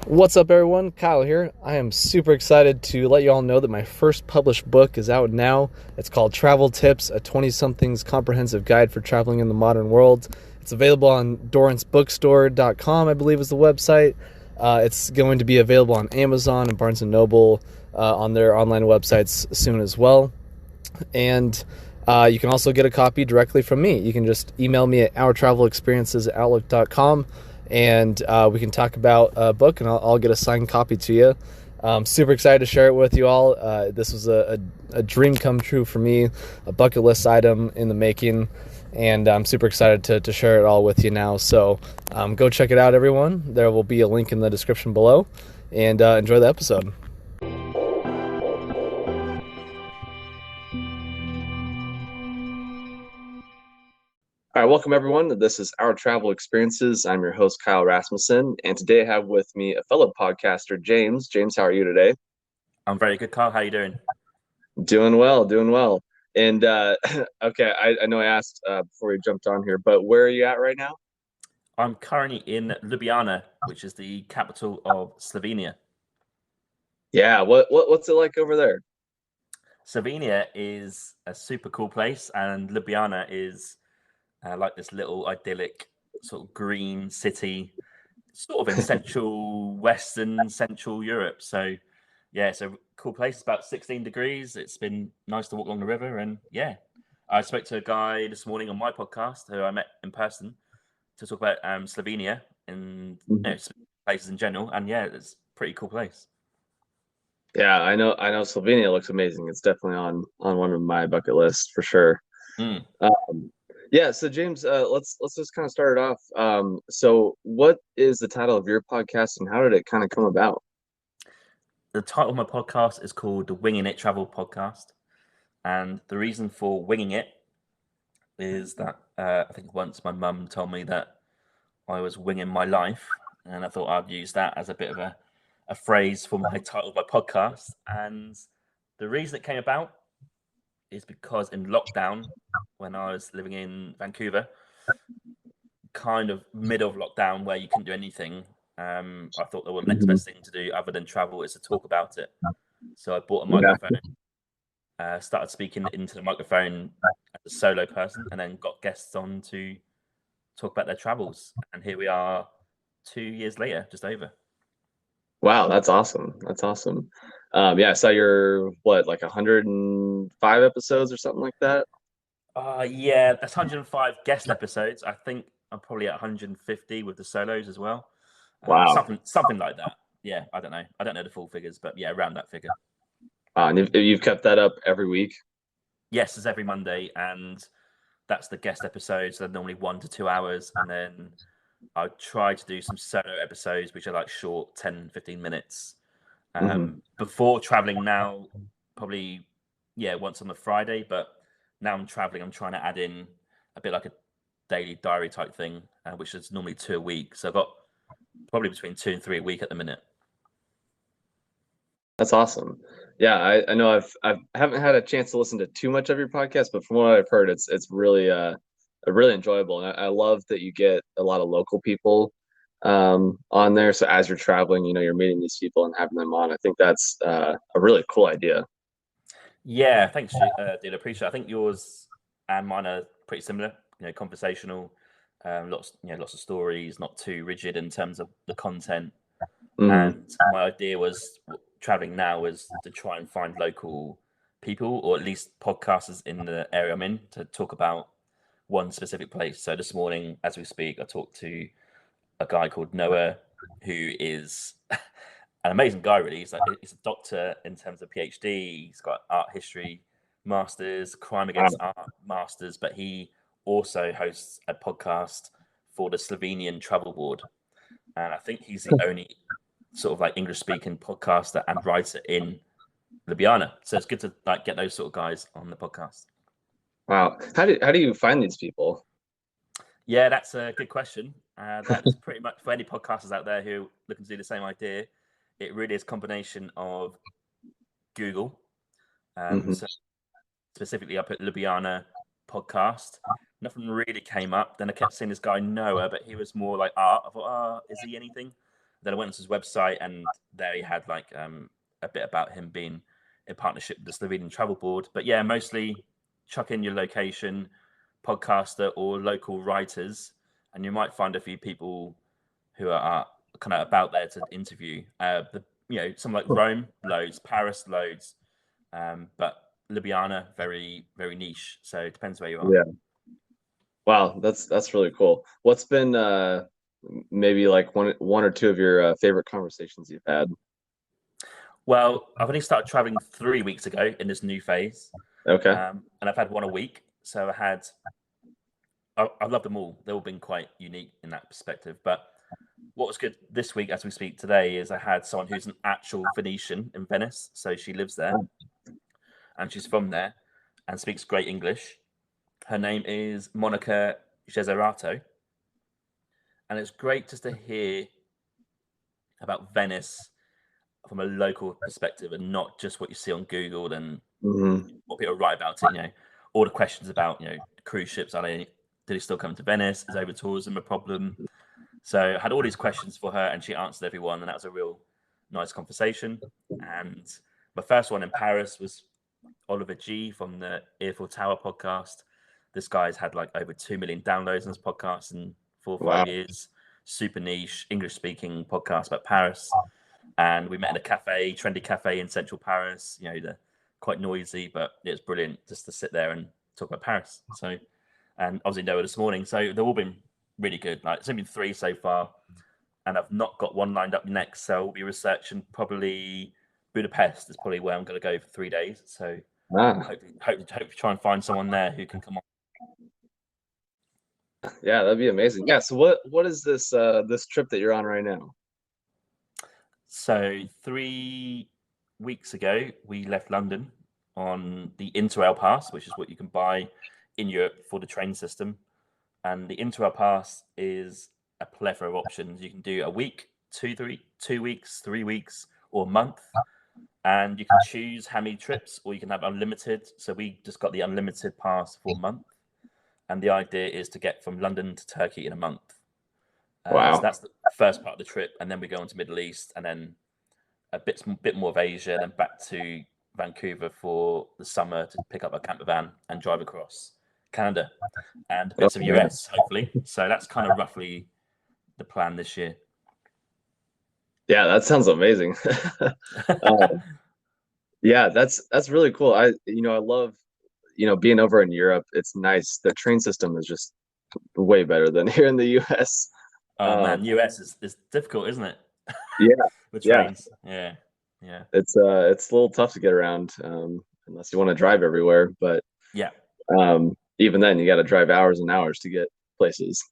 What's up, everyone? Kyle here. I am super excited to let you all know that my first published book is out now. It's called Travel Tips, a 20-something's comprehensive guide for traveling in the modern world. It's available on DoranceBookstore.com, I believe is the website. It's going to be available on Amazon and Barnes & Noble on their online websites soon as well. And you can also get a copy directly from me. You can just email me at ourtravelexperiences@outlook.com, and we can talk about a book, and I'll get a signed copy to you. I'm super excited to share it with you all. This was a dream come true for me, a bucket list item in the making, and I'm super excited to share it all with you now. So go check it out, everyone. There will be a link in the description below, and enjoy the episode. All right, welcome everyone. This is Our Travel Experiences. I'm your host, Kyle Rasmussen, and today I have with me a fellow podcaster, James. James, how are you today? I'm very good, Carl. How are you doing? Doing well, doing well. And okay, I know I asked before we jumped on here, but where are you at right now? I'm currently in Ljubljana, which is the capital of Slovenia. Yeah, what's it like over there? Slovenia is a super cool place, and Ljubljana is like this little idyllic sort of green city, sort of in Western Central Europe. So, yeah, it's a cool place. It's about 16 degrees. It's been nice to walk along the river, and yeah, I spoke to a guy this morning on my podcast who I met in person to talk about Slovenia and places in general. And yeah, it's a pretty cool place. Yeah, I know Slovenia looks amazing. It's definitely on one of my bucket lists for sure. Mm. Um, yeah, so James, let's just kind of start it off. So what is the title of your podcast and how did it kind of come about? The title of my podcast is called the Winging It Travel Podcast. And the reason for winging it is that I think once my mum told me that I was winging my life, and I thought I'd use that as a bit of a phrase for my title of my podcast. And the reason it came about is because in lockdown, when I was living in Vancouver, kind of middle of lockdown where you couldn't do anything, I thought the next Mhm. best thing to do other than travel is to talk about it. So I bought a Yeah. microphone, started speaking into the microphone as a solo person, and then got guests on to talk about their travels. And here we are 2 years later, just over. Wow, that's awesome. That's awesome. Yeah, I saw your like 105 episodes or something like that. Yeah, that's 105 guest episodes. I think I'm probably at 150 with the solos as well. Wow. Something like that. Yeah, I don't know. I don't know the full figures, but yeah, around that figure. Wow, and you've kept that up every week. Yes, it's every Monday, and that's the guest episodes. They're normally 1 to 2 hours, and then I try to do some solo episodes, which are like short, 10, 15 minutes. Hmm. Before traveling now, probably, yeah, once on the Friday, but now I'm traveling, I'm trying to add in a bit like a daily diary type thing, which is normally 2 a week. So I've got probably between 2 and 3 a week at the minute. That's awesome. Yeah, I know I haven't had a chance to listen to too much of your podcast, but from what I've heard, it's really really enjoyable. And I love that you get a lot of local people on there. So as you're traveling, you're meeting these people and having them on. I think that's a really cool idea. Yeah, thanks, dude. I appreciate it. I think yours and mine are pretty similar. Conversational, lots of stories, not too rigid in terms of the content. Hmm. And my idea was traveling now was to try and find local people or at least podcasters in the area I'm in to talk about one specific place. So this morning, as we speak, I talked to a guy called Noah, who is an amazing guy. Really, he's a doctor in terms of PhD. He's got art history masters, crime against art masters, but he also hosts a podcast for the Slovenian Travel Board, and I think he's the only sort of like English speaking podcaster and writer in Ljubljana. So it's good to like get those sort of guys on the podcast. Wow. How do you find these people? Yeah, that's a good question. That's pretty much for any podcasters out there who are looking to do the same idea. It really is a combination of Google. Hmm. So specifically, I put Ljubljana podcast. Nothing really came up. Then I kept seeing this guy Noah, but he was more like art. I thought, is he anything? then I went to his website, and there he had like a bit about him being in partnership with the Slovenian Travel Board. But yeah, mostly chuck in your location, podcaster, or local writers, and you might find a few people who are kind of about there to interview. Some like Rome, loads, Paris, loads, but Ljubljana, very, very niche. So it depends where you are. Yeah. Wow, that's really cool. What's been maybe like one or two of your favorite conversations you've had? Well, I've only started traveling 3 weeks ago in this new phase, Okay. and I've had one a week. So I love them all. They've all been quite unique in that perspective. But what was good this week, as we speak today, is I had someone who's an actual Venetian in Venice. So she lives there, and she's from there, and speaks great English. Her name is Monica Geserato, and it's great just to hear about Venice from a local perspective and not just what you see on Google and what people write about it. All the questions about cruise ships. Do they still come to Venice? Is over tourism a problem? So I had all these questions for her, and she answered everyone, and that was a real nice conversation. And my first one in Paris was Oliver G from the Eiffel Tower podcast. This guy's had like over 2 million downloads on his podcast in 4 or 5 years. Super niche English speaking podcast about Paris. And we met in a cafe, trendy cafe in central Paris. They're quite noisy, but it was brilliant just to sit there and talk about Paris. So, and obviously Noah this morning. So they've all been really good. Like it's only been 3 so far, and I've not got one lined up next. So we'll be researching probably Budapest is probably where I'm going to go for 3 days. So hope to try and find someone there who can come on. Yeah, that'd be amazing. Yeah. So what is this this trip that you're on right now? So 3 weeks ago, we left London on the Interrail Pass, which is what you can buy in Europe for the train system. And the Interrail Pass is a plethora of options. You can do a week, 2 weeks, 3 weeks, or a month. And you can choose how many trips, or you can have unlimited. So we just got the unlimited pass for a month. And the idea is to get from London to Turkey in a month. Wow. So that's the first part of the trip. And then we go on to Middle East, and then a bit more of Asia, then back to Vancouver for the summer to pick up a camper van and drive across Canada and bits of US, hopefully. So that's kind of roughly the plan this year. Yeah, that sounds amazing. Yeah, that's really cool. I love being over in Europe. It's nice. The train system is just way better than here in the US. Oh man, US is difficult, isn't it? Yeah. With trains. Yeah. It's a little tough to get around unless you want to drive everywhere. But yeah, even then, you got to drive hours and hours to get places.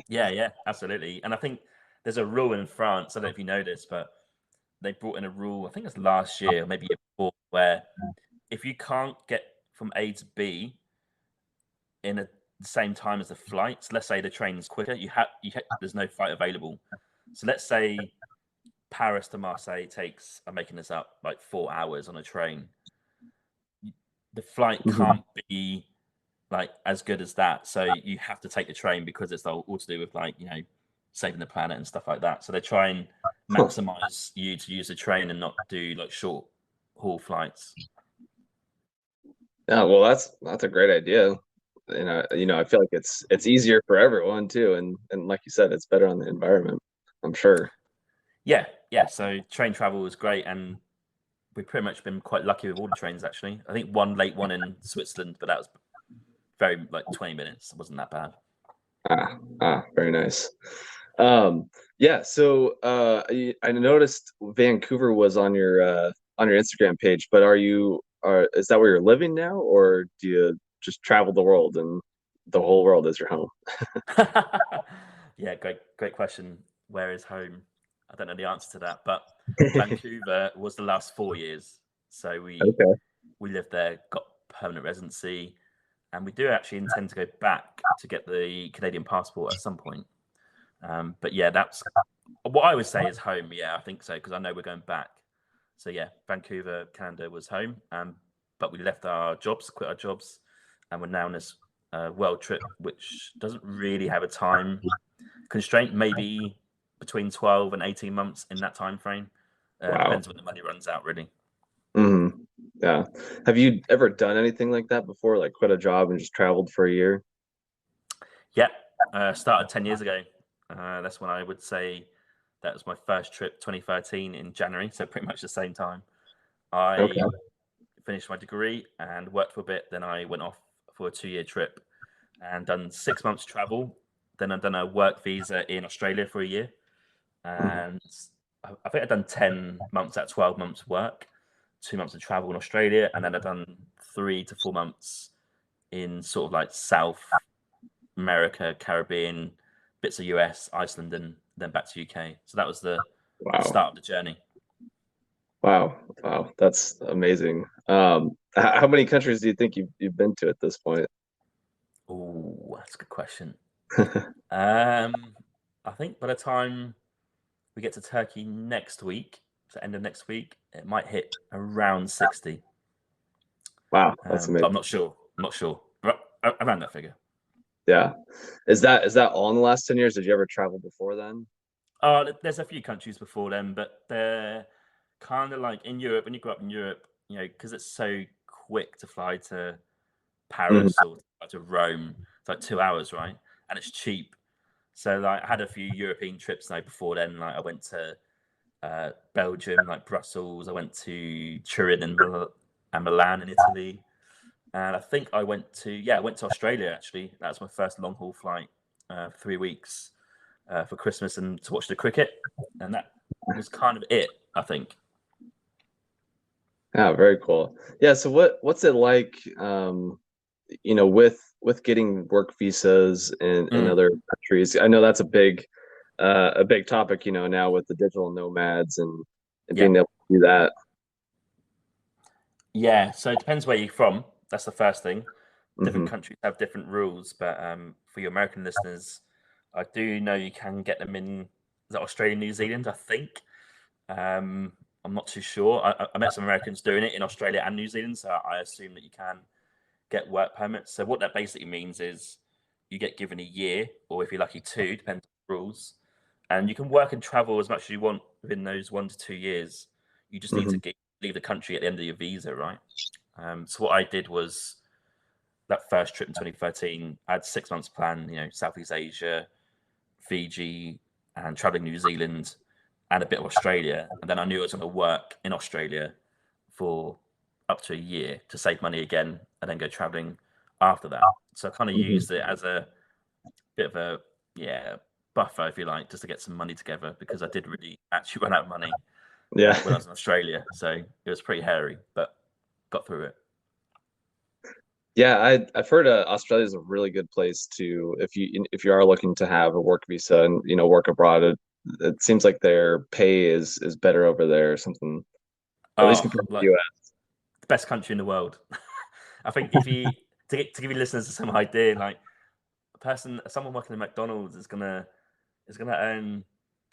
Yeah, absolutely. And I think there's a rule in France. I don't know if you know this, but they brought in a rule. I think it's last year, or maybe year before, where if you can't get from A to B in the same time as the flights, let's say the train's quicker, there's no flight available. So let's say Paris to Marseille takes, I'm making this up, like 4 hours on a train. The flight can't be like as good as that. So you have to take the train because it's all to do with like, saving the planet and stuff like that. So they try and maximize you to use the train and not do like short haul flights. Yeah, well, that's a great idea. And I feel like it's easier for everyone too, and like you said, it's better on the environment, I'm sure. Yeah. So train travel was great, and we've pretty much been quite lucky with all the trains actually. I think one late one in Switzerland, but that was very like 20 minutes. It wasn't that bad. Very nice. Yeah, so I noticed Vancouver was on your Instagram page, but is that where you're living now, or do you just travel the world and the whole world is your home? Yeah, great question. Where is home? I don't know the answer to that, but Vancouver was the last 4 years. So we lived there, got permanent residency, and we do actually intend to go back to get the Canadian passport at some point. But yeah, that's what I would say is home. Yeah, I think so, because I know we're going back. So yeah, Vancouver, Canada was home, but we left our jobs, quit our jobs, and we're now on this world trip, which doesn't really have a time constraint. Maybe between 12 and 18 months in that time frame. Wow. Depends when the money runs out, really. Hmm. Yeah. Have you ever done anything like that before? Like quit a job and just traveled for a year? Yeah, started 10 years ago. That's when I would say that was my first trip, 2013 in January. So pretty much the same time. I Okay. finished my degree and worked for a bit. Then I went off for a 2-year trip and done 6 months travel. Then I've done a work visa in Australia for a year. Mhm. And I think I've done 10 months at 12 months work, 2 months of travel in Australia. And then I've done 3 to 4 months in sort of like South America, Caribbean, bits of US, Iceland, and then back to UK. So that was the Wow. start of the journey. Wow. Wow. That's amazing. How many countries do you think you've been to at this point? Oh, that's a good question. Um, I think by the time we get to Turkey next week, so end of next week, it might hit around 60. Wow, that's But amazing. I'm not sure. I'm not sure. Around that figure. Yeah. Is that all in the last 10 years? Did you ever travel before then? There's a few countries before them, but they're kind of like in Europe. When you grow up in Europe, because it's so quick to fly to Mhm. Paris or to Rome, it's like 2 hours, right? And it's cheap. So like I had a few European trips now before then. Like I went to Belgium, like Brussels. I went to Turin and Milan in Italy. And I think I went to Australia actually. That was my first long haul flight for 3 weeks for Christmas and to watch the cricket. And that was kind of it, I think. Yeah, very cool. Yeah, so what's it like, with getting work visas in Mm, other countries? I know that's a big topic, now with the digital nomads and yeah. being able to do that. Yeah. So it depends where you're from. That's the first thing. Different Hmm. countries have different rules, but for your American listeners, I do know you can get them in, is that Australia, New Zealand, I think. Um, I'm not too sure. I met some Americans doing it in Australia and New Zealand, so I assume that you can get work permits. So what that basically means is you get given a year, or if you're lucky, two, depends on the rules, and you can work and travel as much as you want within those 1 to 2 years. You just need Hmm. to leave the country at the end of your visa, right? So what I did was that first trip in 2013. I had 6 months planned. Southeast Asia, Fiji, and traveling New Zealand, and a bit of Australia. And then I knew I was going to work in Australia for up to a year to save money again, and then go traveling after that. So I kind of Hmm. used it as a bit of a yeah buffer, if you like, just to get some money together because I did really actually run out of money Yeah. when I was in Australia. So it was pretty hairy, but got through it. Yeah, I've heard Australia is a really good place to if you are looking to have a work visa and work abroad. It seems like their pay is better over there or something, at least Oh, compared to the like US. the best country in the world. I think if you to give you listeners some idea, like someone working at McDonald's is gonna earn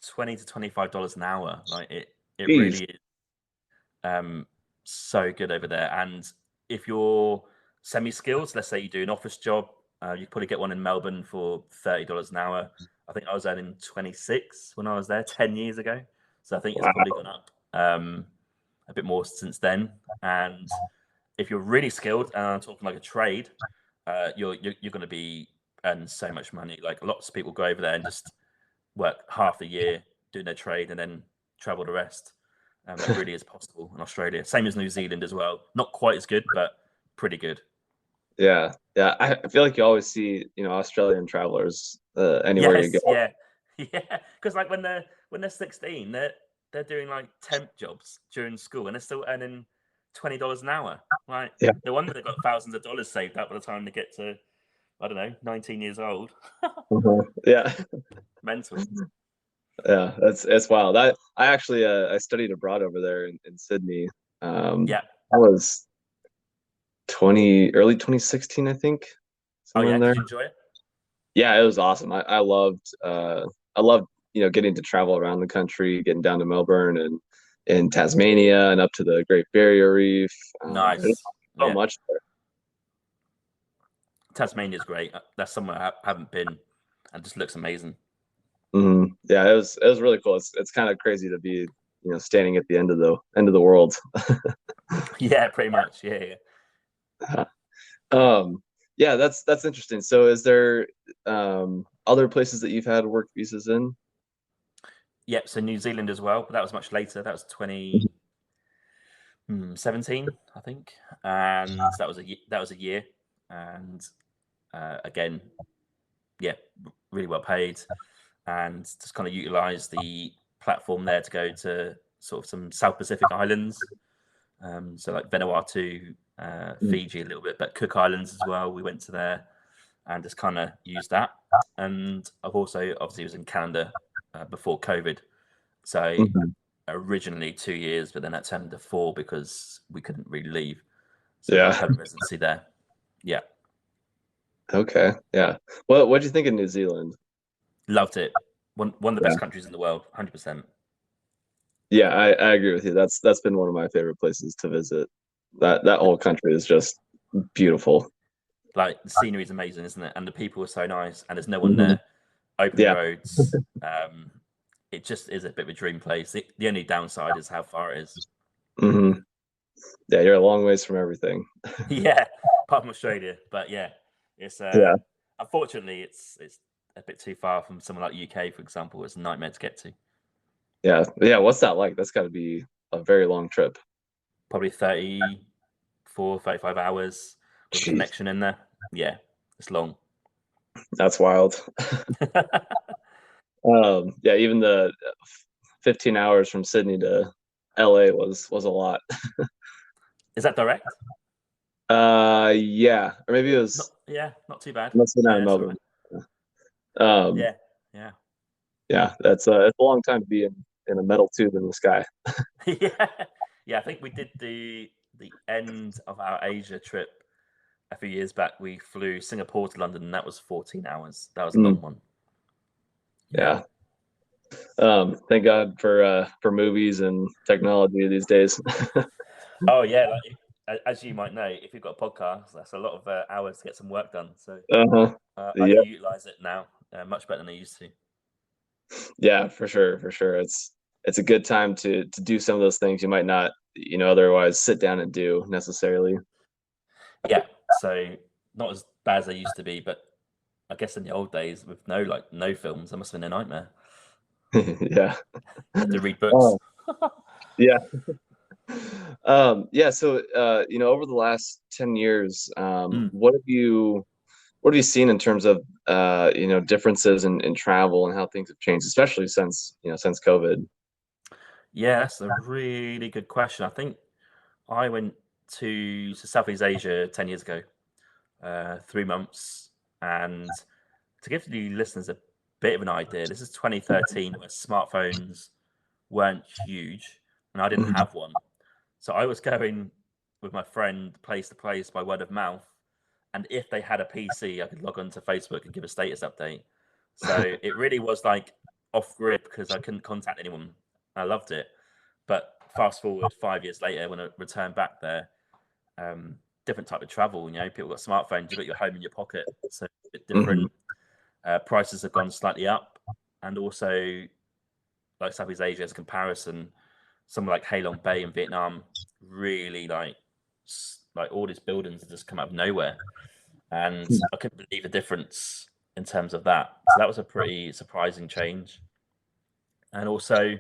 $20 to $25 an hour. Like it Jeez. really is um so good over there. And if you're semi-skilled, let's say you do an office job, you could probably get one in Melbourne for $30 an hour. I think I was earning 26 when I was there 10 years ago. So I think it's probably Wow. gone up a bit more since then. And if you're really skilled, and I'm talking like a trade, you're going to be earning so much money. Like lots of people go over there and just work half the year doing their trade and then travel the rest. It really is possible in Australia. Same as New Zealand as well. Not quite as good, but pretty good. Yeah. Yeah. I feel like you always see, Australian travelers anywhere you Yes, go. yeah, yeah. Because like when they're 16, they're doing like temp jobs during school and they're still earning $20 an hour. Right? Yeah. No wonder they've got thousands of dollars saved up by the time they get to, I don't know, 19 years old. Mhm. Yeah. Mental. Yeah. That's wild. I actually I studied abroad over there in Sydney. Yeah. I was early 2016, I think, Oh somewhere yeah. in there. Did you enjoy it? Yeah, it was awesome. I loved getting to travel around the country, getting down to Melbourne and Tasmania and up to the Great Barrier Reef. There's Nice. so Yeah. much there. Tasmania's great. That's somewhere I haven't been, and just looks amazing. Yeah, it was really cool. It's kind of crazy to be, standing at the end of the world. Yeah, pretty much. Yeah, yeah. Um, yeah, that's interesting. So is there other places that you've had work visas in? Yep. So New Zealand as well, but that was much later. That was 2017, I think, and that was a year, and again, yeah, really well paid, and just kind of utilize the platform there to go to sort of some South Pacific islands, so like Vanuatu, Fiji a little bit, but Cook Islands as well. We went to there and just kind of used that. And I've also obviously was in Canada before COVID, so Mhm. originally 2 years, but then that turned into 4 because we couldn't really leave. So we got Yeah. permanent residency there. Yeah, Okay. Yeah. What do you think of New Zealand? loved it. One of the Yeah. best countries in the world, 100%. Yeah, I agree with you. That's been one of my favorite places to visit. That whole country is just beautiful. Like the scenery is amazing, isn't it? And the people are so nice, and there's no one Mhm. there. Open Yeah. roads. It just is a bit of a dream place. The only downside is how far it is. hmm Yeah, you're a long ways from everything. Yeah, apart from Australia, but yeah, it's Yeah. unfortunately it's a bit too far from somewhere like UK, for example. It's a nightmare to get to. Yeah. Yeah. What's that like? That's got to be a very long trip. Probably 34, 35 hours with a Jeez, connection in there. Yeah, it's long. that's wild. Yeah, even the 15 hours from Sydney to LA was a lot. Is that direct? Yeah, or maybe it Not, was yeah, not too bad. must have been out Yeah, of that's all right. Melbourne. Um, Yeah, yeah, yeah, it's a long time to be in a metal tube in the sky. yeah, yeah. I think we did the end of our Asia trip a few years back. We flew Singapore to London, and that was 14 hours. That was a long Mm, one. Yeah. yeah. Thank God for movies and technology these days. Oh yeah. As you might know, if you've got a podcast, that's a lot of hours to get some work done. So Uh-huh. I do Yep. utilize it now much better than I used to. Yeah, for sure, for sure. It's a good time to do some of those things you might not, otherwise sit down and do necessarily. Yeah. So not as bad as I used to be, but I guess in the old days with no films, that must have been a nightmare. Yeah. You had to read books. Oh, yeah. Yeah, so over the last 10 years, Mm. what have you seen in terms of differences in travel and how things have changed, especially since COVID? Yeah, that's a really good question. I think I went to Southeast Asia 10 years ago, 3 months. And to give the listeners a bit of an idea, this is 2013 where smartphones weren't huge and I didn't Mhm. have one. So I was going with my friend place to place by word of mouth. And if they had a PC, I could log on to Facebook and give a status update. So it really was like off grid because I couldn't contact anyone. I loved it. But fast forward 5 years later, when I returned back there, different type of travel. People got smartphones. You've got your home in your pocket, so a bit Mhm. different. Prices have gone slightly up, and also like Southeast Asia as a comparison, somewhere like Halong Bay in Vietnam, really like all these buildings have just come out of nowhere, and I couldn't believe the difference in terms of that. So that was a pretty surprising change, and also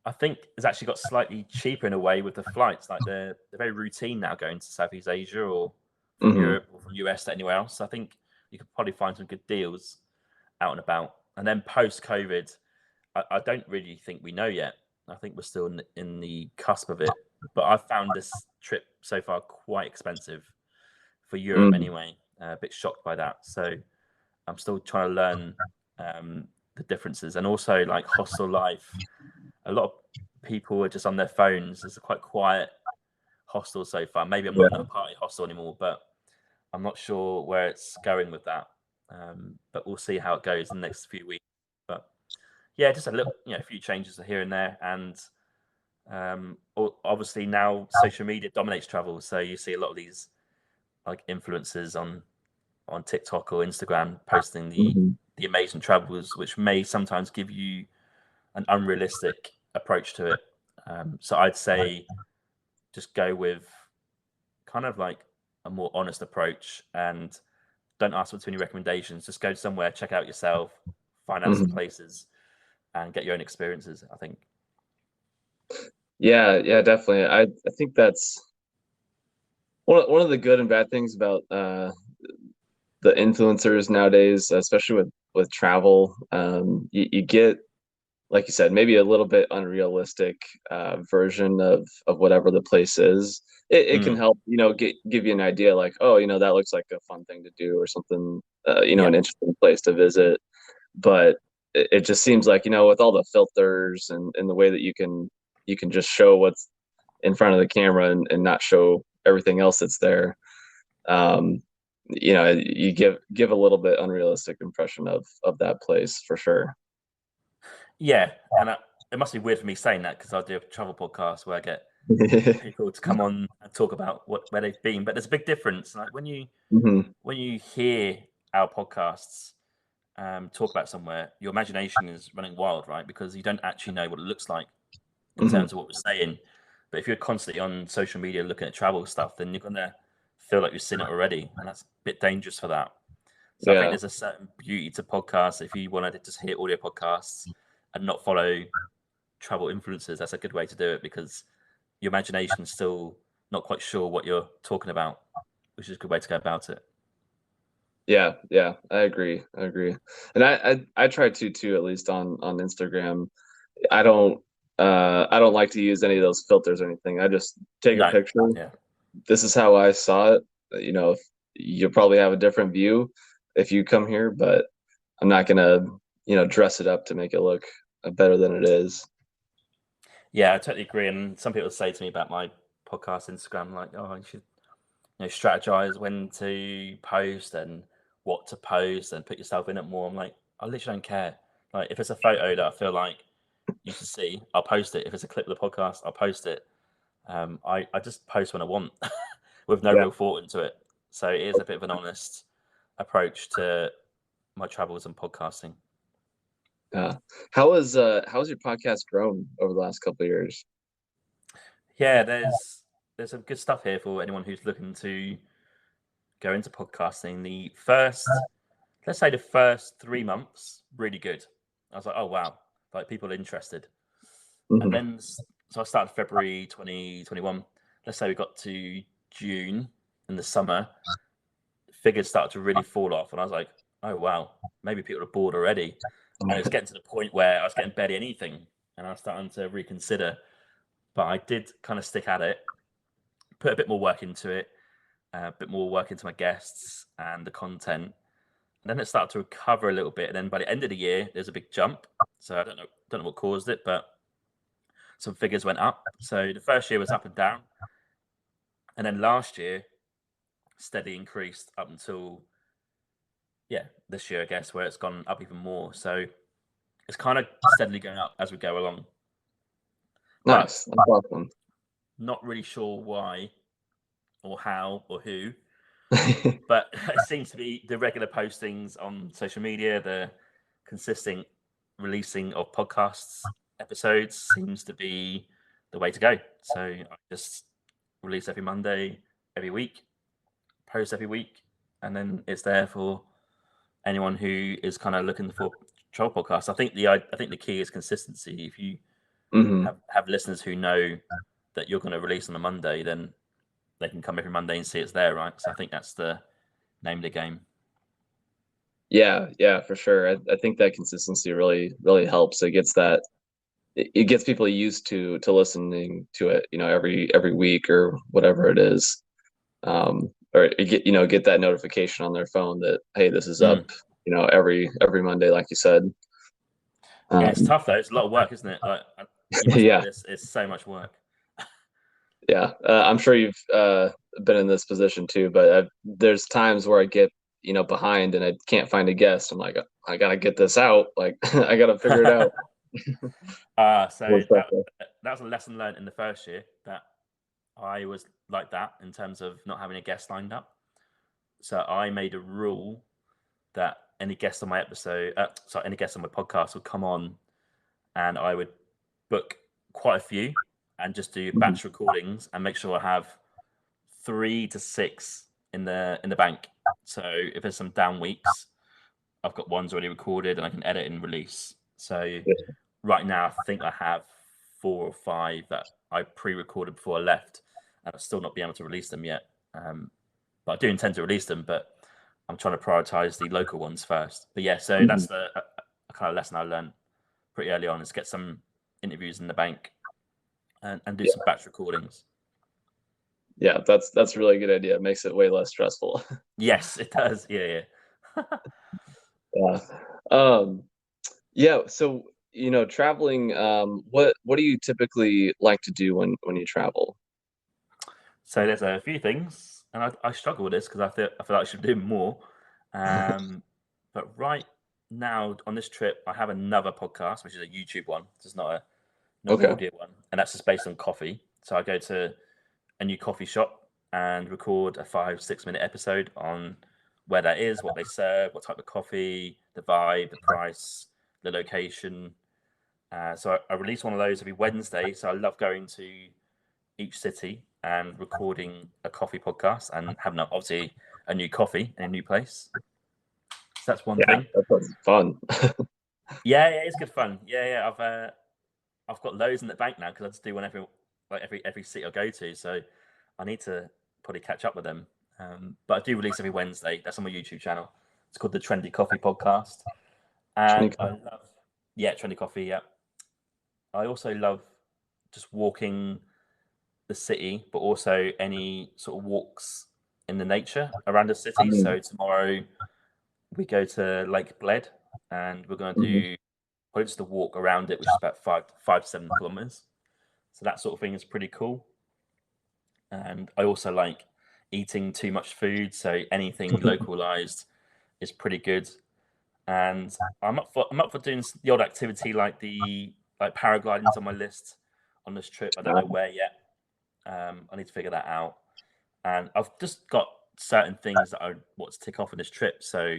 I think it's actually got slightly cheaper in a way with the flights. Like they're very routine now going to Southeast Asia or from Mhm. Europe or from US to anywhere else. So I think you could probably find some good deals out and about. And then post COVID, I don't really think we know yet. I think we're still in the cusp of it. But I've found this trip so far quite expensive for Europe Mhm. anyway. A bit shocked by that. So I'm still trying to learn the differences and also like hostel life. A lot of people are just on their phones. It's a quite quiet hostel so far. Maybe I'm not in a Yeah. party hostel anymore, but I'm not sure where it's going with that. But we'll see how it goes in the next few weeks. But yeah, just a little, a few changes here and there, and obviously now social media dominates travel. So you see a lot of these like influencers on TikTok or Instagram posting the Mhm. the amazing travelers, which may sometimes give you an unrealistic approach to it. So I'd say just go with kind of like a more honest approach and don't ask for too many recommendations. Just go somewhere, check out yourself, find out some Mhm. places, and get your own experiences, I think. Yeah, yeah, definitely. I think that's one of the good and bad things about the influencers nowadays, especially with travel. You get, like you said, maybe a little bit unrealistic version of whatever the place is. It can Mm, help, give you an idea, like, oh, that looks like a fun thing to do or something, yeah. an interesting place to visit. But it just seems like, with all the filters and the way that you can just show what's in front of the camera and not show everything else that's there. Um, you give a little bit unrealistic impression of that place for sure. Yeah. And it must be weird for me saying that because I do a travel podcast where I get people to come on and talk about where they've been. But there's a big difference. Like Hmm. when you hear our podcasts talk about somewhere, your imagination is running wild, right? Because you don't actually know what it looks like in Hmm. terms of what we're saying. But if you're constantly on social media looking at travel stuff, then you're gonna feel like you've seen it already, and that's a bit dangerous for that. So I think Yeah. there's a certain beauty to podcasts. If you wanted to just hear audio podcasts and not follow travel influencers, that's a good way to do it because your imagination's still not quite sure what you're talking about, which is a good way to go about it. Yeah, yeah, I agree. And I try to too, at least on Instagram. I don't I don't like to use any of those filters or anything. I just take a No, picture. yeah, This is how I saw it. You'll probably have a different view if you come here, but I'm not gonna, dress it up to make it look better than it is. yeah, I totally agree. And some people say to me about my podcast Instagram, like, "Oh, you should strategize when to post and what to post and put yourself in it more." I'm like, I literally don't care. Like, if it's a photo that I feel like you should see, I'll post it. If it's a clip of the podcast, I'll post it. I just post when I want with no Yeah. real thought into it. So it is a bit of an honest approach to my travels and podcasting. Yeah. How has your podcast grown over the last couple of years? Yeah, there's some good stuff here for anyone who's looking to go into podcasting. Let's say the first 3 months, really good. I was like, oh wow, like people are interested. And Hmm. then, so I started February 2021. Let's say we got to June in the summer, figures started to really fall off. And I was like, oh wow, maybe people are bored already. And it was getting to the point where I was getting barely anything. And I was starting to reconsider. But I did kind of stick at it, put a bit more work into it, a bit more work into my guests and the content. And then it started to recover a little bit. And then by the end of the year, there's a big jump. So I don't know what caused it, but some figures went up. So the first year was up and down. And then last year, steady increased up until, yeah, this year, I guess, where it's gone up even more. So it's kind of steadily going up as we go along. But Nice. That's awesome. not really sure why or how or who. But it seems to be the regular postings on social media, the consistent releasing of podcasts episodes seems to be the way to go. So I just release every Monday, every week, post every week, and then it's there for anyone who is kind of looking for travel podcasts. I think the key is consistency. If you Hmm. have listeners who know that you're going to release on a Monday, then they can come every Monday and see it's there, right? So I think that's the name of the game. Yeah, yeah, for sure. I think that consistency really, really helps. It gets people used to listening to it, every week or whatever it is. Or get that notification on their phone that, hey, this is up, Mm. every Monday, like you said. Yeah, it's Um, tough though. It's a lot of work, isn't it? Like you must know yeah, this. It's so much work. yeah. I'm sure you've been in this position too, but there's times where I get, behind and I can't find a guest. I'm like, I gotta get this out. Like, I gotta figure it out. So What's up that was a lesson learned in the first year that I was like that in terms of not having a guest lined up. So I made a rule that any guests on my episode, any guests on my podcast would come on, and I would book quite a few and just do batch recordings and make sure I have 3 to 6 in the bank. So if there's some down weeks, I've got ones already recorded and I can edit and release. So right now, I think I have 4 or 5 that I pre-recorded before I left, and I've still not been able to release them yet. But I do intend to release them, but I'm trying to prioritize the local ones first. But yeah, so that's the kind of lesson I learned pretty early on, is get some interviews in the bank and do some batch recordings. Yeah, that's a really good idea. It makes it way less stressful. Yes, it does. Yeah. Yeah. So, traveling, what do you typically like to do when you travel? So there's a few things, and I struggle with this because I feel like I should do more. But right now on this trip, I have another podcast, which is a YouTube one. It's not an audio one, and that's just based on coffee. So I go to a new coffee shop and record a 5-6 minute episode on where that is, what they serve, what type of coffee, the vibe, the price, the location. So I release one of those every Wednesday. So I love going to each city and recording a coffee podcast and having obviously a new coffee in a new place. So that's one thing. That sounds fun. Yeah, it's good fun. Yeah. I've got loads in the bank now because I just do one every city I go to. So I need to probably catch up with them. But I do release every Wednesday. That's on my YouTube channel. It's called the Trendy Coffee Podcast. And I love, Trendy Coffee. Yeah. I also love just walking the city, but also any sort of walks in the nature around the city. So tomorrow we go to Lake Bled, and we're going to do just a walk around it, which is about 5 to 7 kilometers. So that sort of thing is pretty cool. And I also like eating too much food, so anything localized is pretty good. And I'm up for doing the odd activity like paragliding's on my list on this trip. I don't know where yet. I need to figure that out. And I've just got certain things that I want to tick off on this trip. So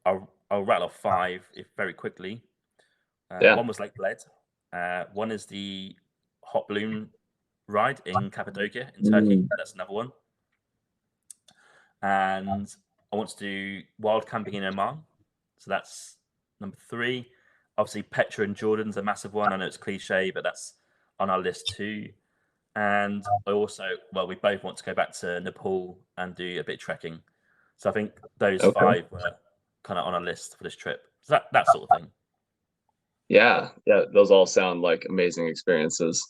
I'll rattle off 5 very quickly. One was Lake Bled. One is the hot balloon ride in Cappadocia in Turkey. That's another one. And I want to do wild camping in Oman. So that's number 3. Obviously, Petra and Jordan's a massive one. I know it's cliche, but that's on our list too. And I also, we both want to go back to Nepal and do a bit of trekking. So I think those 5 were kind of on our list for this trip. So that sort of thing. Yeah, those all sound like amazing experiences.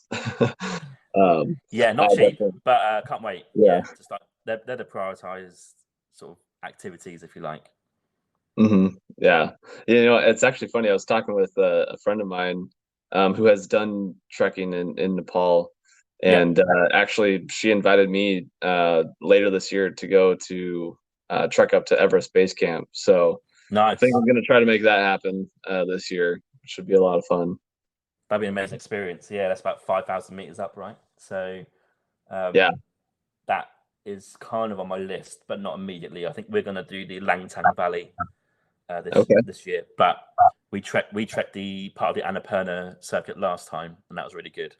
Not cheap, but can't wait. Yeah, to start. They're the prioritized sort of activities, if you like. Yeah, it's actually funny. I was talking with a friend of mine who has done trekking in Nepal, and actually she invited me later this year to go to trek up to Everest Base Camp. So nice. I think I'm going to try to make that happen this year. It should be a lot of fun. That'd be an amazing experience. Yeah, that's about 5,000 meters up, right? So that is kind of on my list, but not immediately. I think we're going to do the Langtang Valley this year, but we trekked the part of the Annapurna circuit last time, and that was really good.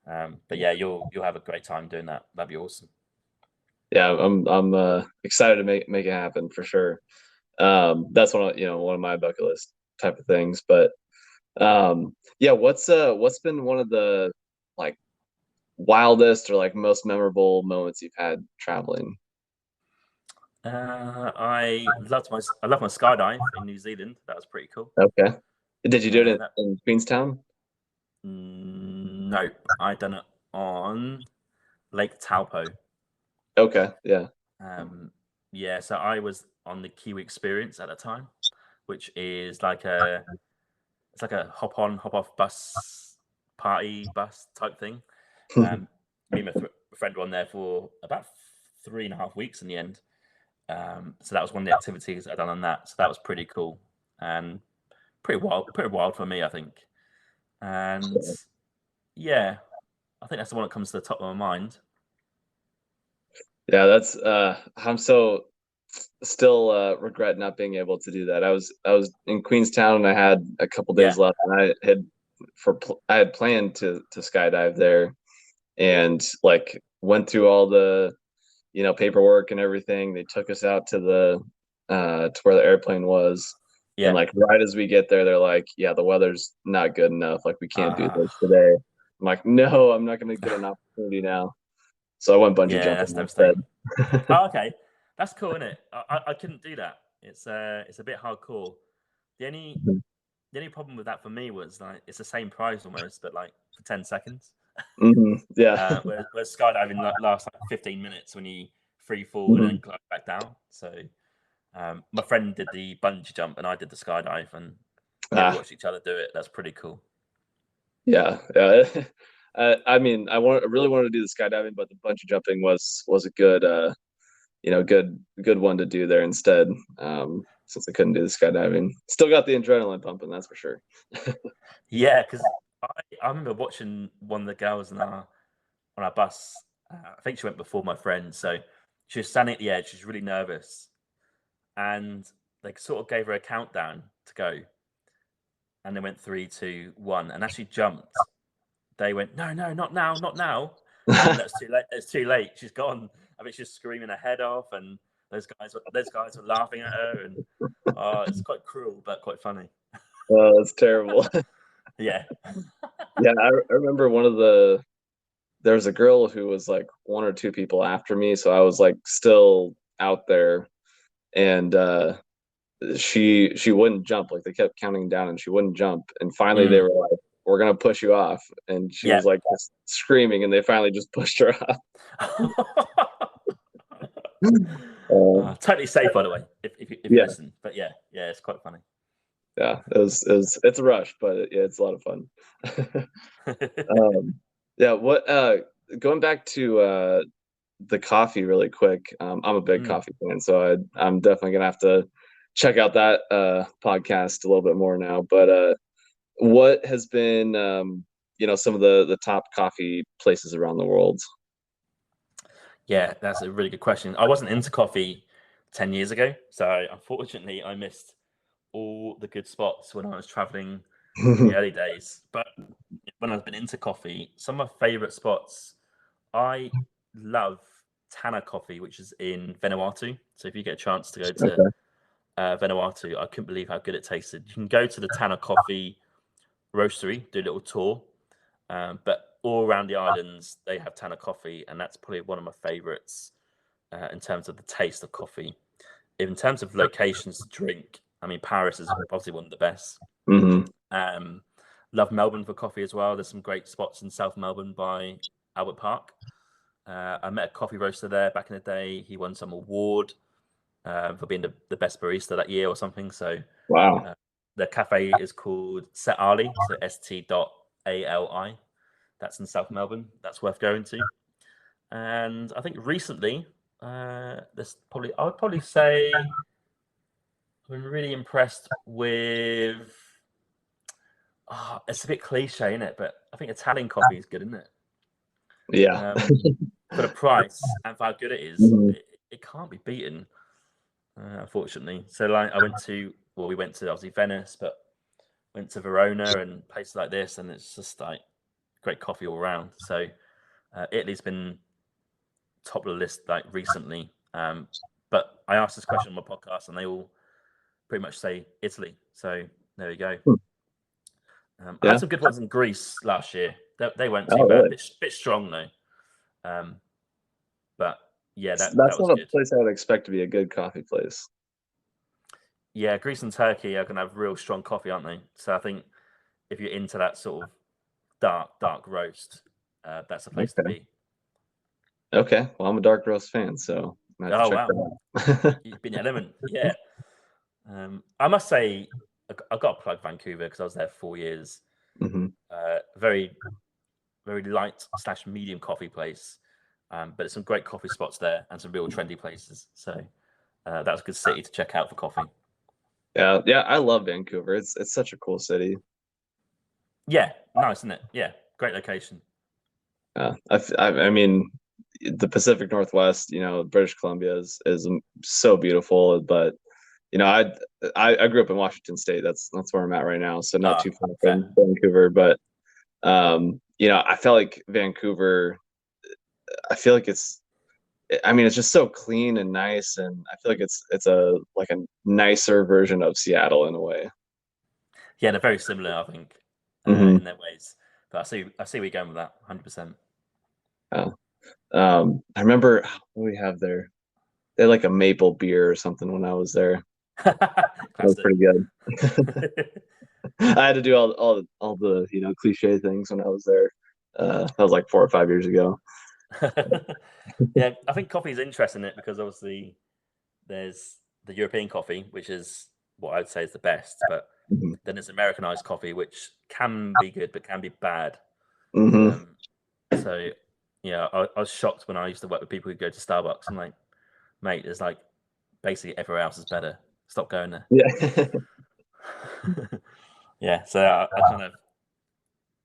But yeah, you'll have a great time doing that. That'd be awesome. Yeah, I'm excited to make it happen for sure. That's one of my bucket list type of things. But what's been one of the wildest or most memorable moments you've had traveling? I love my skydive in New Zealand. That was pretty cool. Okay. Did you do it in Queenstown? Nope. I done it on Lake Taupo. Okay. Yeah. So I was on the Kiwi Experience at the time, which is like a hop on, hop off party bus type thing. Me and my friend were on there for about 3.5 weeks in the end. So that was one of the activities I'd done on that. So that was pretty cool and pretty wild for me, I think. And I think that's the one that comes to the top of my mind. Yeah, that's I'm so still regret not being able to do that. I was in Queenstown and I had a couple Yeah. days left, and I had planned to skydive there, and like went through all the paperwork and everything. They took us out to where the airplane was. And Yeah. like right as we get there, they're like, "Yeah, the weather's not good enough. Like we can't do Ah. this today." I'm like, "No, I'm not going to get an opportunity now." So I went bungee Yeah, that's jumping instead. devastating. Oh, okay. That's cool, isn't it? I couldn't do that. It's a bit hardcore. The only the only problem with that for me was like it's the same price almost, but like for 10 seconds. Yeah. Whereas skydiving lasts like 15 minutes when you free fall and Mhm. then glide back down. So my friend did the bungee jump and I did the skydive, and yeah, we Ah, watched each other do it. That's pretty cool. yeah, yeah. I mean, I really wanted to do the skydiving, but the bungee jumping was a good good one to do there instead. Since I couldn't do the skydiving, still got the adrenaline pumping, that's for sure. Yeah, because I remember watching one of the girls on our bus. I think she went before my friend, so she was standing at the edge. She's really nervous, and they sort of gave her a countdown to go, and they went 3, 2, 1, and as she jumped, they went, "No, no, not now, not now," and that's too late. It's too late. She's gone. I mean, she's screaming her head off, and those guys were laughing at her, and it's quite cruel but quite funny. Oh, that's terrible. Yeah, Yeah, I remember there was a girl who was like one or two people after me, so I was like still out there, and she wouldn't jump. Like they kept counting down and she wouldn't jump, and finally they mm, were like, "We're gonna push you off," and she yeah. was like just screaming, and they finally just pushed her off. Um, Totally safe, by the way, if you yeah, listen. But yeah, yeah, it's quite funny. yeah, it's a rush, but yeah, it's a lot of fun. um, yeah, what going back to the coffee really quick. I'm a big Mm. coffee fan, so I'm definitely gonna have to check out that podcast a little bit more now. But what has been some of the top coffee places around the world? Yeah, that's a really good question. I wasn't into coffee 10 years ago, so unfortunately, I missed all the good spots when I was traveling in the early days. But when I've been into coffee, some of my favorite spots, I love Tana Coffee, which is in Vanuatu. So if you get a chance to go to Okay. Vanuatu, I couldn't believe how good it tasted. You can go to the Tana Coffee roastery, do a little tour. But all around the islands, they have Tana coffee, and that's probably one of my favorites in terms of the taste of coffee. In terms of locations to drink, I mean, Paris is obviously one of the best. Hmm. Um, love Melbourne for coffee as well. There's some great spots in South Melbourne by Albert Park. I met a coffee roaster there back in the day. He won some award for being the best barista that year or something. So Wow. uh, the cafe is called Set Ali, so ST.ALI. That's in South Melbourne. That's worth going to. And I think recently, this probably I would probably say I've been really impressed with. It's a bit cliche, isn't it? But I think Italian coffee is good, isn't it? Yeah. Um, for the price and for how good it is, Mhm. it can't be beaten, unfortunately. So, like, we went to obviously Venice, but went to Verona and places like this, and it's just like great coffee all around. So, Italy's been top of the list like recently. But I asked this question on my podcast, and they all pretty much say Italy. So there we go. I had Yeah. some good ones in Greece last year. They weren't too Oh, bad. really? Bit strong though. Um, but yeah, that That's was not a good. place I would expect to be a good coffee place. Yeah, Greece and Turkey are going to have real strong coffee, aren't they? So I think if you're into that sort of dark roast, that's a place to Okay. be. Okay. Well, I'm a dark roast fan, so I have to Oh check wow, that out. you've been element. Yeah. I must say, I've got to plug Vancouver because I was there 4 years. Hmm. Very, very light slash medium coffee place, but there's some great coffee spots there and some real trendy places. So that was a good city to check out for coffee. Yeah, yeah, I love Vancouver. It's such a cool city. Yeah, nice, isn't it? Yeah, great location. I mean, the Pacific Northwest, British Columbia is so beautiful. But I grew up in Washington State. That's where I'm at right now. So not too far fair. from Vancouver, but I felt like Vancouver. I feel like it's just so clean and nice, and I feel like it's a nicer version of Seattle in a way. Yeah, they're very similar, I think, Mhm. in their ways. But I see where you're going with that, 100%. I remember what do we have there? They had like a maple beer or something when I was there. That was pretty good. I had to do all the cliche things when I was there. That was like 4 or 5 years ago. Yeah, I think coffee is interesting in it because obviously there's the European coffee, which is what I'd say is the best, but Mhm. then there's Americanized coffee, which can be good but can be bad. Mhm. So yeah, I was shocked when I used to work with people who go to Starbucks. I'm like, mate, there's like basically everywhere else is better. Stop going there. Yeah. Yeah, so I kind of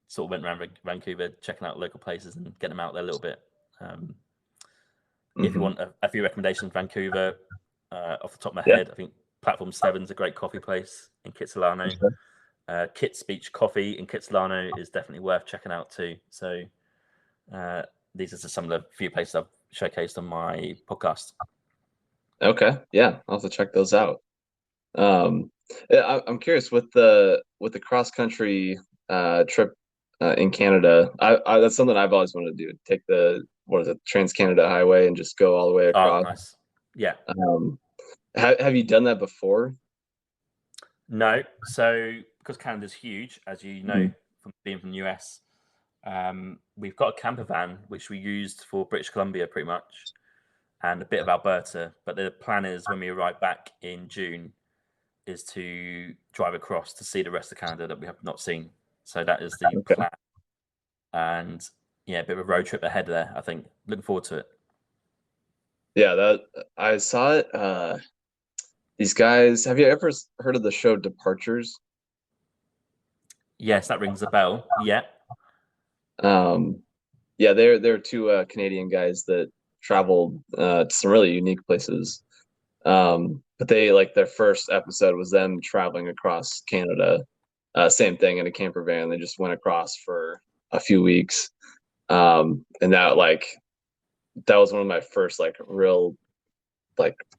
sort of went around Vancouver, checking out local places and getting them out there a little bit. If you want a few recommendations, Vancouver, off the top of my Yeah. head, I think Platform 7's a great coffee place in Kitsilano. Kit's Beach Coffee in Kitsilano is definitely worth checking out too. So these are just some of the few places I've showcased on my podcast. Okay. Yeah, I'll have to check those out. I'm curious with the cross country trip in Canada. That's something I've always wanted to do. Take the Trans Canada Highway and just go all the way Oh, across. nice. Yeah. Have you done that before? No. So because Canada's huge, as you know, from being from the US, we've got a camper van which we used for British Columbia pretty much, and a bit of Alberta. But the plan is when we arrive back in June, is to drive across to see the rest of Canada that we have not seen. So that is the plan, and yeah, a bit of a road trip ahead there. I think looking forward to it. Yeah, that I saw it. These guys, have you ever heard of the show Departures? Yes, that rings a bell. Yeah. Yeah, they're two Canadian guys that traveled to some really unique places. But they their first episode was them traveling across Canada. Same thing in a camper van. They just went across for a few weeks. And that was one of my first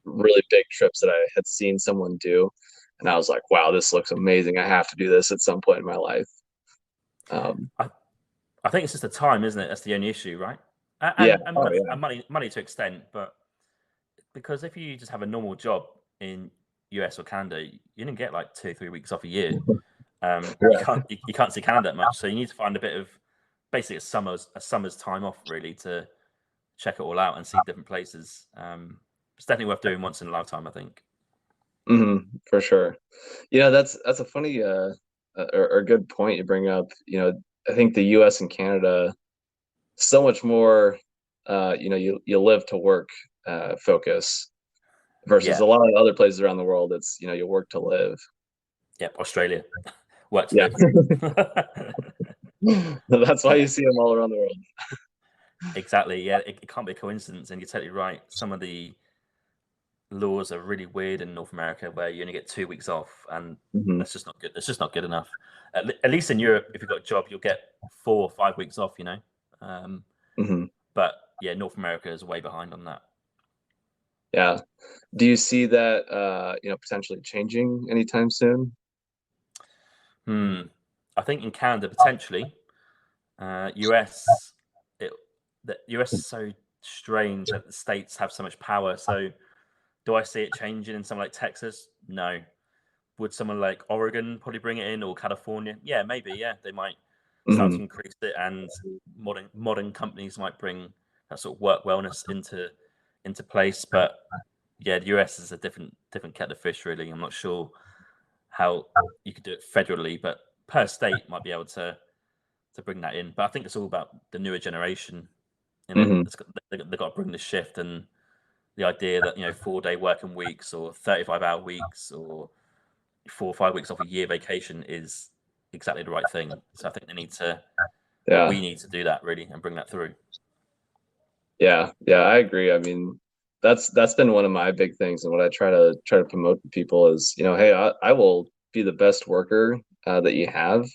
really big trips that I had seen someone do. And I was like, wow, this looks amazing. I have to do this at some point in my life. I think it's just the time, isn't it? That's the only issue, right? Yeah. And money to extent, but because if you just have a normal job in US or Canada, you don't get like 2-3 weeks off a year. You can't see Canada that much, so you need to find a bit of basically a summer's time off really to check it all out and see different places. It's definitely worth doing once in a lifetime, I think. For sure. That's a funny or good point you bring up. I think the U.S. and Canada so much more. You live to work focus versus a lot of other places around the world. It's you work to live. Yep, Australia. Work to live. That's why you see them all around the world. Exactly. Yeah, it can't be a coincidence, and you're totally right. Some of the laws are really weird in North America, where you only get 2 weeks off, and that's just not good. It's just not good enough. At least in Europe, if you've got a job, you'll get 4 or 5 weeks off. But yeah, North America is way behind on that. Yeah. Do you see that potentially changing anytime soon? I think in Canada potentially. US, the US is so strange that the states have so much power. So, do I see it changing in somewhere like Texas? No. Would someone like Oregon probably bring it in, or California? Yeah, maybe. Yeah, they might start to increase it, and modern companies might bring that sort of work wellness into place. But yeah, the US is a different kettle of fish. Really, I'm not sure how you could do it federally, but per state might be able to bring that in. But I think it's all about the newer generation. They've got to bring the shift and the idea that 4-day working weeks or 35-hour weeks or 4 or 5 weeks off a year vacation is exactly the right thing. So I think they need to, we need to do that really and bring that through. Yeah, I agree. I mean, that's been one of my big things, and what I try to promote to people is, hey, I will be the best worker that you have,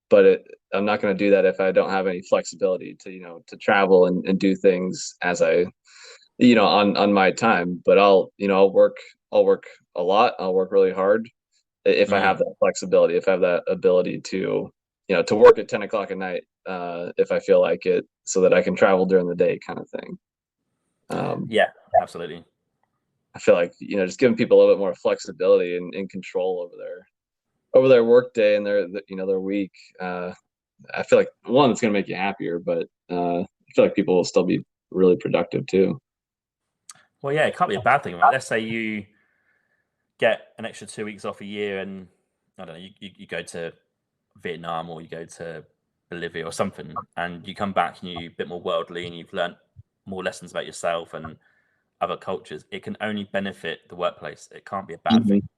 but I'm not going to do that if I don't have any flexibility to, to travel and do things as I, on my time. But I'll work a lot. I'll work really hard if I have Mm. that flexibility, if I have that ability to, to work at 10 o'clock at night, if I feel like it, so that I can travel during the day, kind of thing. Um, Yeah, absolutely. I feel like, just giving people a little bit more flexibility and control over their work day and their week. I feel like, one, it's going to make you happier, but I feel like people will still be really productive too. Well, yeah, it can't be a bad thing, right? Let's say you get an extra 2 weeks off a year, and I don't know, you go to Vietnam or you go to Bolivia or something, and you come back and you're a bit more worldly and you've learnt more lessons about yourself and other cultures. It can only benefit the workplace. It can't be a bad Mhm. thing.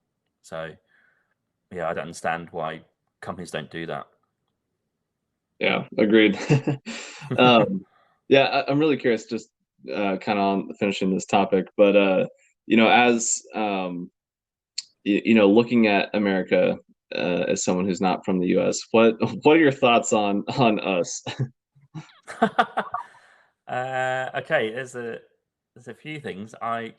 So yeah, I don't understand why companies don't do that. Yeah, agreed. um, yeah, I'm really curious, just kind of on finishing this topic, but as looking at America as someone who's not from the U.S., what are your thoughts on us? Okay, there's a few things. I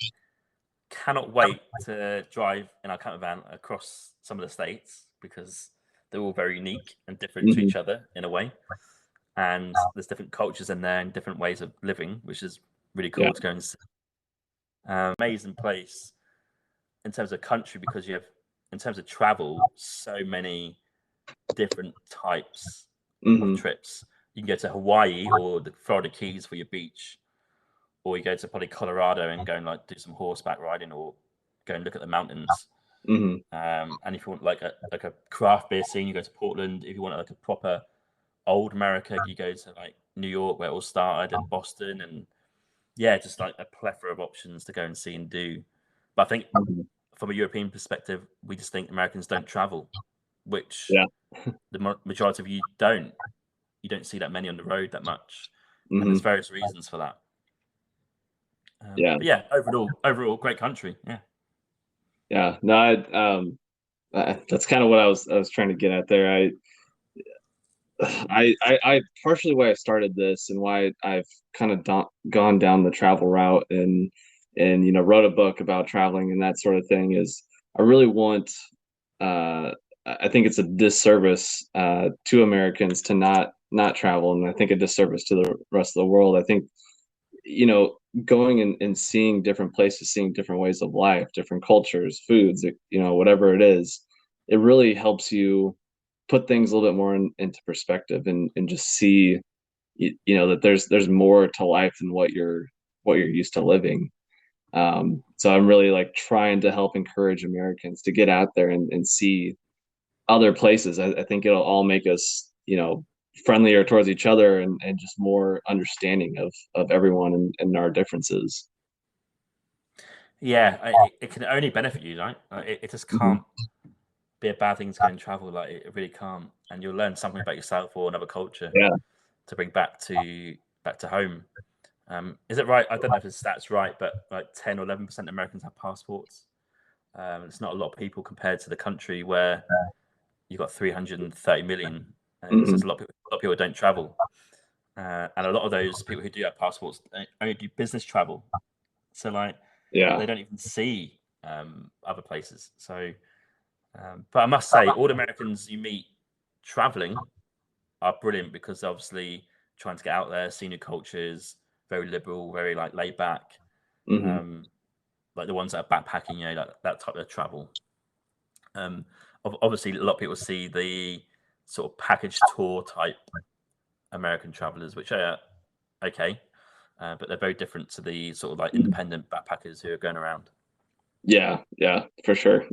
cannot wait to drive in our camper van across some of the states because they're all very unique and different to Hmm. each other in a way. And there's different cultures in there and different ways of living, which is really Yeah. cool to go and see. Amazing place in terms of country because you have, in terms of travel, so many different types of Hmm. trips. You can go to Hawaii or the Florida Keys for your beach, or you go to probably Colorado and go and like do some horseback riding or go and look at the mountains. Hmm. And if you want like a craft beer scene, you go to Portland. If you want like a proper old America, you go to like New York where it all started, and Boston, and yeah, just like a plethora of options to go and see and do. But I think Hmm. from a European perspective, we just think Americans don't travel, which Yeah. the majority of you don't. You don't see that many on the road that much, and Hmm. there's various reasons for that. Yeah. But yeah, overall, great country. Yeah. Yeah. No, that's kind of what I was trying to get at there. I partially why I started this and why I've kind of gone down the travel route and wrote a book about traveling and that sort of thing is I really want uh I think it's a disservice to Americans to not travel, and I think a disservice to the rest of the world. I think going and seeing different places, seeing different ways of life, different cultures, foods, whatever it is, it really helps you put things a little bit more into perspective and just see that there's more to life than what you're used to living. So I'm really like trying to help encourage Americans to get out there and see other places. I think it'll all make us friendlier towards each other and just more understanding of everyone and our differences. Yeah, it can only benefit you, right? It just Mhm. can't be a bad thing to go and travel. Like it really can't, and you'll learn something about yourself or another culture Yeah. to bring back to home. Is it right? I don't know if the stats right, but like 10 or 11% of Americans have passports. It's not a lot of people compared to the country where you've got 330 million. So Hmm. there's a lot of people don't travel, and a lot of those people who do have passports only do business travel. So like Yeah. they don't even see other places. So, but I must say, all the Americans you meet traveling are brilliant because obviously trying to get out there, see new cultures, very liberal, very like laid back. Hmm. Um, like the ones that are backpacking, that type of travel. Um, Obviously, a lot of people see the sort of package tour type American travelers, which are okay, but they're very different to the sort of like Hmm. independent backpackers who are going around. Yeah, for sure.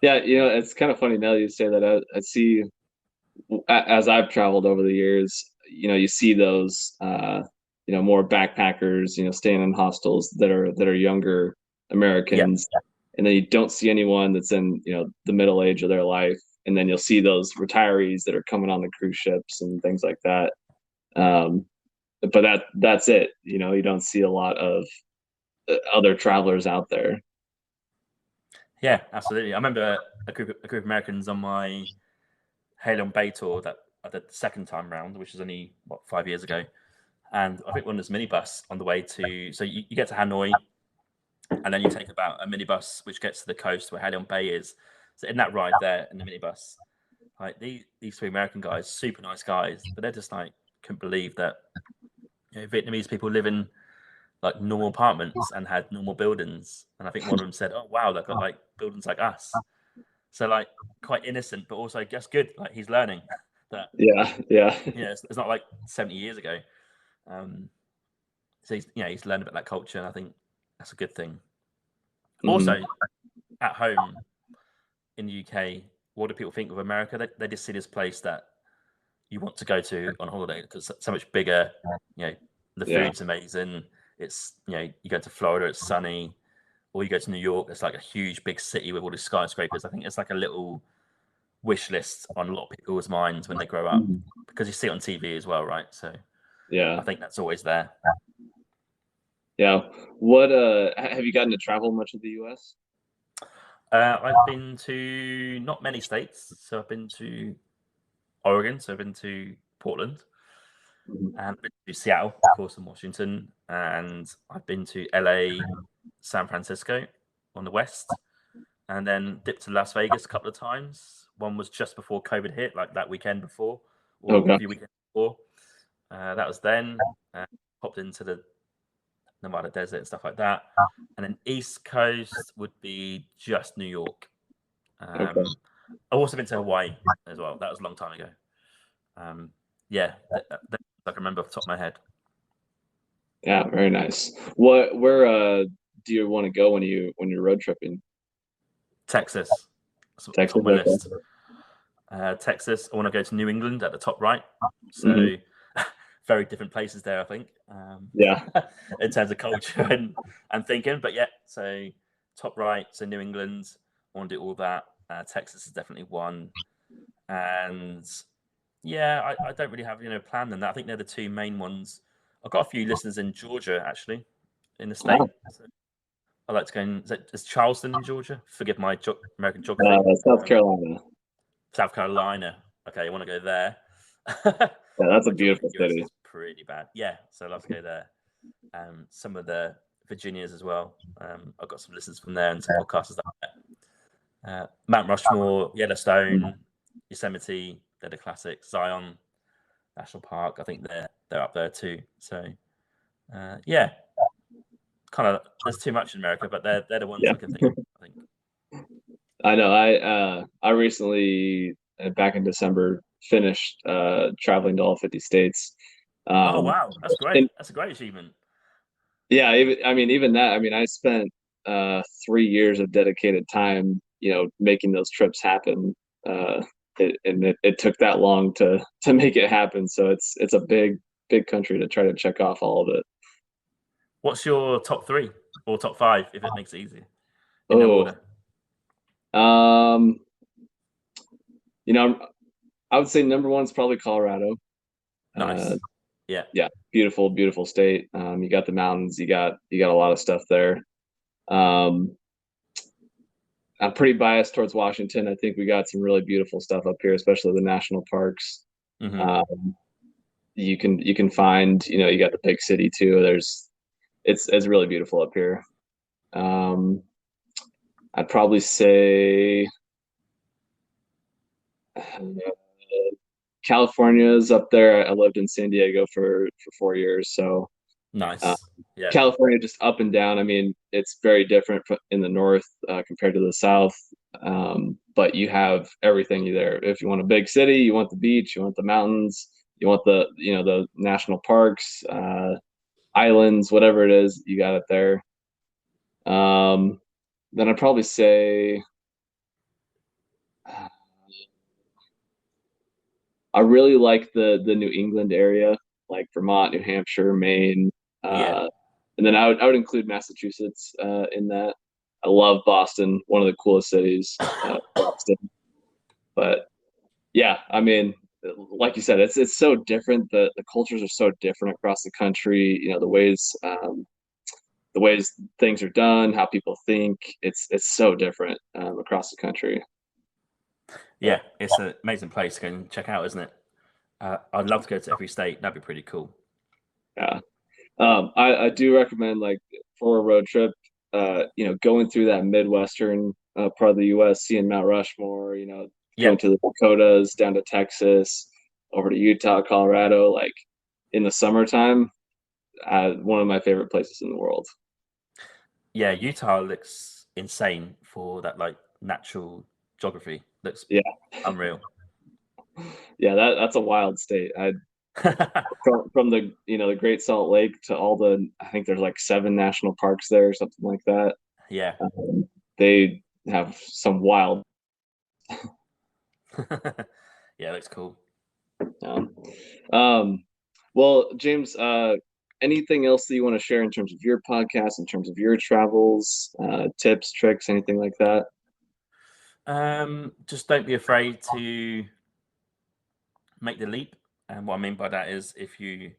Yeah, it's kind of funny now that you say that. I see as I've traveled over the years, you see those, more backpackers, staying in hostels that are younger Yeah, Americans, and then you don't see anyone that's in, the middle age of their life, and then you'll see those retirees that are coming on the cruise ships and things like that. Um, but that's it. You know, you don't see a lot of other travelers out there. Yeah, absolutely. I remember a group of Americans on my Halon Bay tour that I did the second time round, which was only 5 years ago. And I think one of this minibus on the way to, so you get to Hanoi, and then you take about a minibus which gets to the coast where Halong Bay is. So in that ride there in the minibus, like these three American guys, super nice guys, but they're just like couldn't believe that Vietnamese people live in like normal apartments and had normal buildings. And I think one of them said, "Oh wow, they've got like buildings like us." So like quite innocent, but also I guess good. Like he's learning that. Yeah. It's not like 70 years ago. So he's learned about that culture, and I think that's a good thing. Also, at home in the UK, what do people think of America? They just see this place that you want to go to on holiday because it's so much bigger. The food's amazing. It's you go to Florida, it's sunny, or you go to New York, it's like a huge big city with all these skyscrapers. I think it's like a little wish list on a lot of people's minds when they grow up because you see it on TV as well, right? So yeah, I think that's always there. Yeah. What have you gotten to travel much of the US? I've been to not many states. So I've been to Oregon, so I've been to Portland, and I've been to Seattle, of course, in Washington, and I've been to LA, San Francisco on the west, and then dipped to Las Vegas a couple of times. One was just before COVID hit, like that weekend before, or a few weekends before. That was then. Popped into the Nevada desert and stuff like that. And then East Coast would be just New York. I've also been to Hawaii as well. That was a long time ago. I can remember off the top of my head. Yeah, very nice. Where do you want to go when you're road tripping? Texas. Texas, on my list. Texas. I want to go to New England at the top right. So very different places there, I think. In terms of culture and thinking, but yeah. So top right. So New England. I want to do all that. Texas is definitely one, and yeah, I don't really have plan than that. I think they're the two main ones. I've got a few listeners in Georgia actually, in the state. So I like to go in. Is Charleston in Georgia? Forgive my American geography. South Carolina. South Carolina. Okay, you want to go there? Yeah, that's a beautiful city. Is pretty bad. Yeah, so I'd love to go there. Some of the Virginias as well. I've got some listeners from there and some podcasters there. Mount Rushmore, Yellowstone, Yosemite, they're the classics. Zion National Park, I think they're up there too. So yeah, kind of there's too much in America, but they're the ones I can think of, I think. I know. I recently, back in December, finished traveling to all 50 states. Oh wow, that's great. That's a great achievement. Yeah, even that. I spent 3 years of dedicated time, making those trips happen. It took that long to make it happen. So it's a big country to try to check off all of it. What's your top 3 or top 5 if it makes it easy? In no order. I would say number 1 is probably Colorado. Nice. Yeah, beautiful state. You got the mountains, you got a lot of stuff there. I'm pretty biased towards Washington. I think we got some really beautiful stuff up here, especially the national parks. You can find, you got the big city too. It's really beautiful up here. I'd probably say California's up there. I lived in San Diego for 4 years, so nice. Yeah, California just up and down. It's very different in the north compared to the south, but you have everything there. If you want a big city, you want the beach, you want the mountains, you want the the national parks, islands, whatever it is, you got it there. Then I'd probably say I really like the New England area, like Vermont, New Hampshire, Maine. And then I would include Massachusetts in that. I love Boston, one of the coolest cities, Boston. But yeah, like you said, it's so different. The cultures are so different across the country. The ways things are done, how people think. It's so different across the country. Yeah, it's an amazing place to go and check out, isn't it? I'd love to go to every state. That'd be pretty cool. Yeah. I do recommend, like, for a road trip, going through that Midwestern part of the U.S., seeing Mount Rushmore, Yeah, going to the Dakotas, down to Texas, over to Utah, Colorado, like in the summertime, one of my favorite places in the world. yeah. Utah looks insane for that, like natural geography. Looks Yeah. unreal. Yeah, that's a wild state. From the Great Salt Lake to I think there's like 7 national parks there or something like that. Yeah. They have some wild. Yeah, looks cool. Yeah. Well, James, anything else that you want to share in terms of your podcast, in terms of your travels, tips, tricks, anything like that? Just don't be afraid to make the leap. And what I mean by that is, if you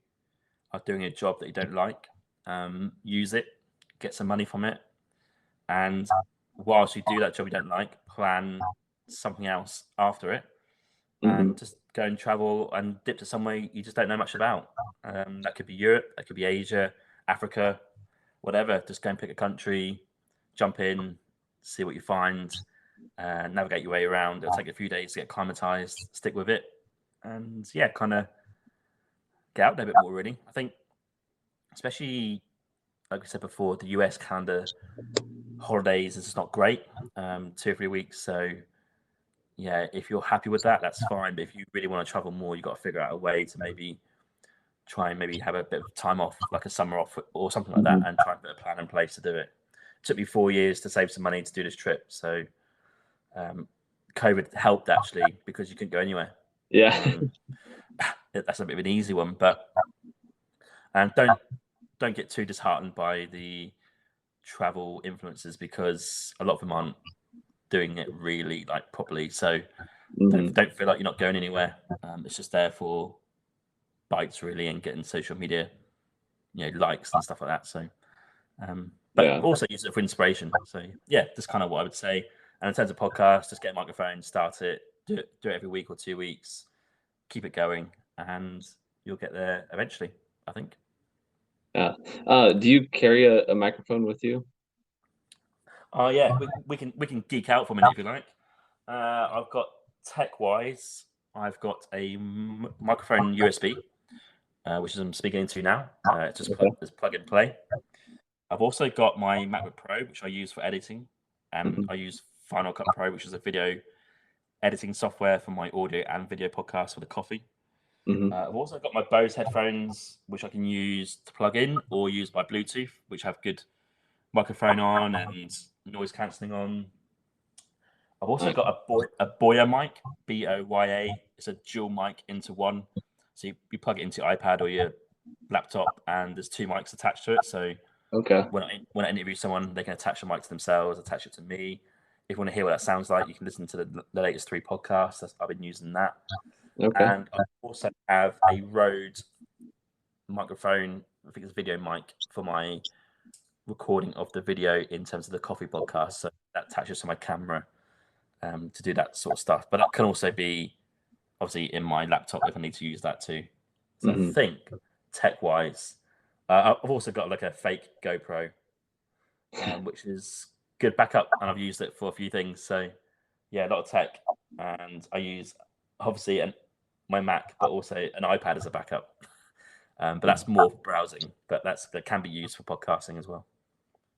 are doing a job that you don't like, use it, get some money from it, and whilst you do that job you don't like, plan something else after it, Hmm. and just go and travel and dip to somewhere you just don't know much about. That could be Europe, that could be Asia, Africa, whatever. Just go and pick a country, jump in, see what you find, navigate your way around. It'll take a few days to get acclimatized, stick with it, and yeah, kind of get out there a bit more. Really, I think, especially like we said before, the US calendar holidays is not great, 2 or 3 weeks. So yeah, if you're happy with that, that's fine. But if you really want to travel more, you've got to figure out a way to maybe try and maybe have a bit of time off, like a summer off or something like that, Hmm. and try and put a plan in place to do it. It took me 4 years to save some money to do this trip. So COVID helped actually, because you couldn't go anywhere. Yeah. That's a bit of an easy one, but and don't get too disheartened by the travel influencers, because a lot of them aren't doing it really like properly. So Hmm. don't feel like you're not going anywhere. It's just there for bites really, and getting social media, likes and stuff like that. So, but Yeah. also use it for inspiration. So yeah, that's kind of what I would say. And in terms of podcasts, just get a microphone, start it, do it every week or 2 weeks, keep it going, and you'll get there eventually, I think. Yeah. Do you carry a microphone with you? Oh yeah, we can geek out for a minute if you like. I've got tech wise, I've got a microphone USB, which is I'm speaking into now. It's just Okay. plug and play. I've also got my MacBook Pro, which I use for editing, and Mhm. I use Final Cut Pro, which is a video editing software for my audio and video podcast for the coffee. Mhm. I've also got my Bose headphones, which I can use to plug in or use by Bluetooth, which have good microphone on and noise cancelling on. I've also Nice. got a Boya mic, Boya. It's a dual mic into one. So you plug it into your iPad or your laptop, and there's 2 mics attached to it. So Okay. when I interview someone, they can attach a mic to themselves, attach it to me. If you want to hear what that sounds like, you can listen to the latest 3 podcasts. I've been using that. Okay. And I also have a Rode microphone, I think it's a video mic, for my recording of the video in terms of the coffee podcast. So that attaches to my camera to do that sort of stuff. But that can also be obviously in my laptop if I need to use that too. So I Mhm. think tech wise, I've also got like a fake GoPro, which is good backup, and I've used it for a few things. So yeah, a lot of tech, and I use obviously my Mac, but also an iPad as a backup. But that's more for browsing, but that can be used for podcasting as well.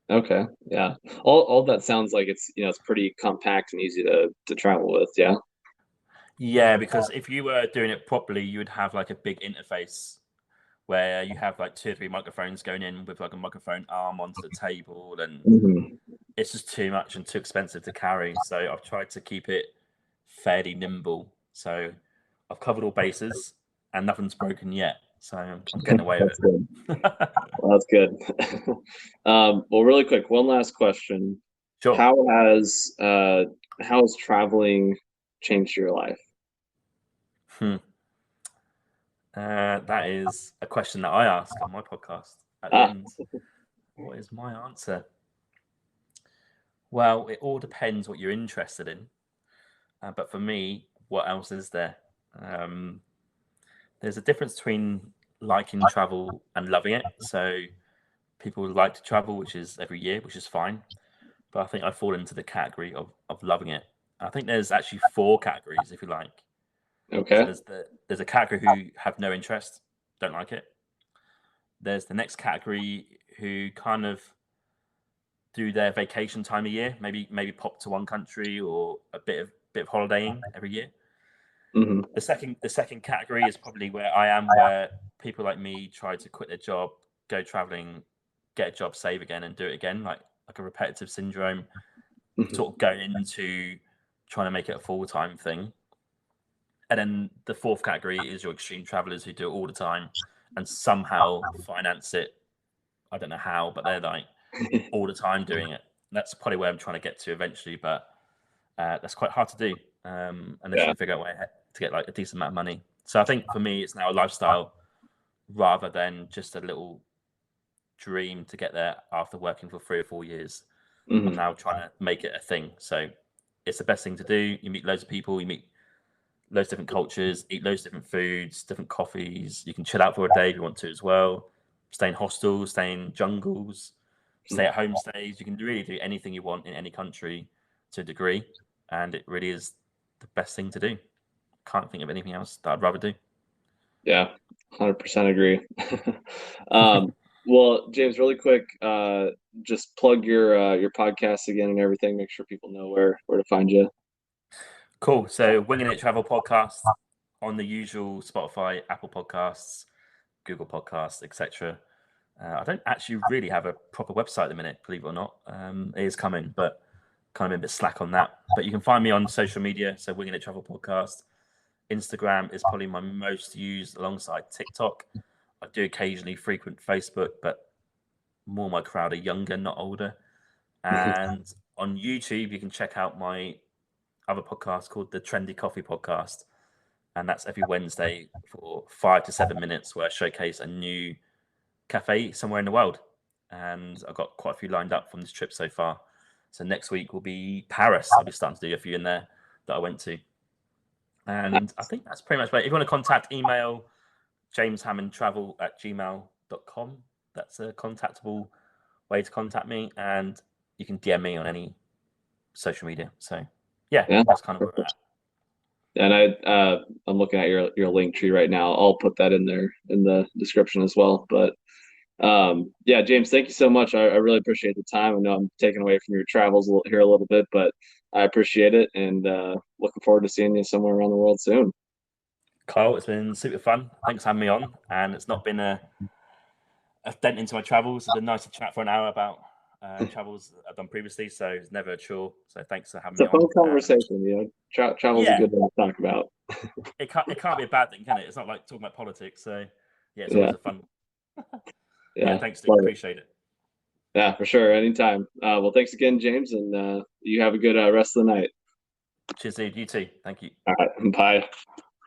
Okay. Yeah. All that sounds like it's pretty compact and easy to travel with. Yeah. Yeah, because if you were doing it properly, you would have like a big interface where you have like 2 or 3 microphones going in with like a microphone arm onto the table, and Mhm. it's just too much and too expensive to carry. So I've tried to keep it fairly nimble. So I've covered all bases and nothing's broken yet. So I'm getting away with That's good. it. Well, that's good. Well, really quick, one last question. Sure. How has traveling changed your life? That is a question that I ask on my podcast at the end. What is my answer? Well, it all depends what you're interested in. But for me, what else is there? There's a difference between liking travel and loving it. So people like to travel, which is every year, which is fine. But I think I fall into the category of loving it. I think there's actually 4 categories, if you like. Okay. So there's a category who have no interest, don't like it. There's the next category who kind of do their vacation time of year, maybe pop to one country or a bit of holidaying every year. Mm-hmm. The second category is probably where I am, where people like me try to quit their job, go traveling, get a job, save again, and do it again, like a repetitive syndrome, sort of going into trying to make it a full-time thing. And then the 4th category is your extreme travelers who do it all the time and somehow finance it. I don't know how, but they're like all the time doing it. That's probably where I'm trying to get to eventually, but that's quite hard to do unless you figure out a way to get like a decent amount of money. So I think for me, it's now a lifestyle rather than just a little dream to get there after working for 3 or 4 years. Mm-hmm. I'm now trying to make it a thing. So it's the best thing to do. You meet loads of people, you meet loads of different cultures, eat loads of different foods, different coffees. You can chill out for a day if you want to as well. Stay in hostels, stay in jungles, stay at home stays. You can really do anything you want in any country to a degree. And it really is the best thing to do. Can't think of anything else that I'd rather do. Yeah, 100% agree. Well, James, really quick, just plug your podcast again and everything. Make sure people know where to find you. Cool. So Winging It Travel Podcast on the usual Spotify, Apple Podcasts, Google Podcasts, etc. I don't actually really have a proper website at the minute, believe it or not. It is coming, but kind of a bit slack on that. But you can find me on social media. So Winging It Travel Podcast. Instagram is probably my most used alongside TikTok. I do occasionally frequent Facebook, but more my crowd are younger, not older. And on YouTube, you can check out my other podcast called the Trendy Coffee Podcast. And that's every Wednesday for 5 to 7 minutes where I showcase a new cafe somewhere in the world. And I've got quite a few lined up from this trip so far. So next week will be Paris. I'll be starting to do a few in there that I went to. And I think that's pretty much it. If you want to contact, email jameshammondtravel@gmail.com. That's a contactable way to contact me. And you can DM me on any social media. So yeah. That's kind of where we're at. And I'm looking at your link tree right now. I'll put that in there in the description as well. But yeah, James, thank you so much. I really appreciate the time. I know I'm taking away from your travels here a little bit, but I appreciate it, and looking forward to seeing you somewhere around the world soon. Kyle, it's been super fun. Thanks for having me on, and it's not been a dent into my travels. It's been nice to chat for an hour about travels I've done previously, so it's never a chore. So thanks for having me on. It's a fun conversation, you know. Travel's a good thing to talk about. It can't be a bad thing, can it? It's not like talking about politics. So yeah, it's always a fun. Yeah, thanks, dude. Appreciate it. Yeah, for sure. Anytime. Well, thanks again, James, and you have a good rest of the night. Cheers, dude. You too. Thank you. All right. Bye.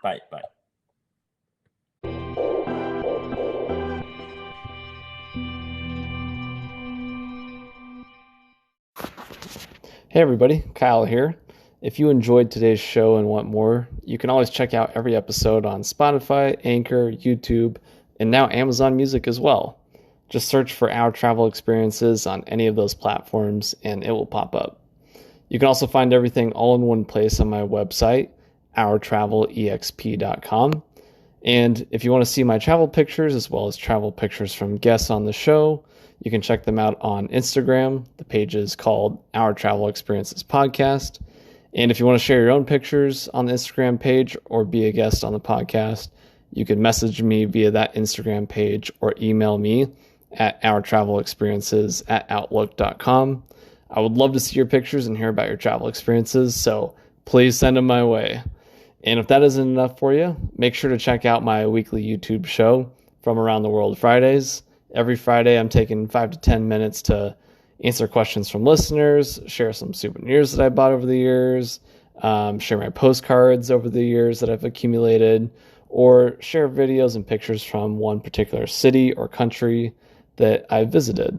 Bye. Bye. Hey everybody, Kyle here. If you enjoyed today's show and want more, you can always check out every episode on Spotify, Anchor, YouTube, and now Amazon Music as well. Just search for Our Travel Experiences on any of those platforms and it will pop up. You can also find everything all in one place on my website, ourtravelexp.com. And if you want to see my travel pictures as well as travel pictures from guests on the show, you can check them out on Instagram. The page is called Our Travel Experiences Podcast. And if you want to share your own pictures on the Instagram page or be a guest on the podcast, you can message me via that Instagram page or email me at ourtravelexperiences@outlook.com. I would love to see your pictures and hear about your travel experiences, so please send them my way. And if that isn't enough for you, make sure to check out my weekly YouTube show, From Around the World Fridays. Every Friday, I'm taking 5 to 10 minutes to answer questions from listeners, share some souvenirs that I bought over the years, share my postcards over the years that I've accumulated, or share videos and pictures from one particular city or country that I visited,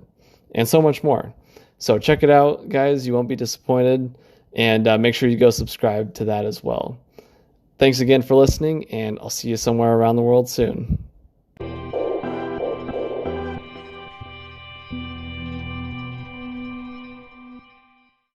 and so much more. So check it out, guys. You won't be disappointed. And make sure you go subscribe to that as well. Thanks again for listening, and I'll see you somewhere around the world soon.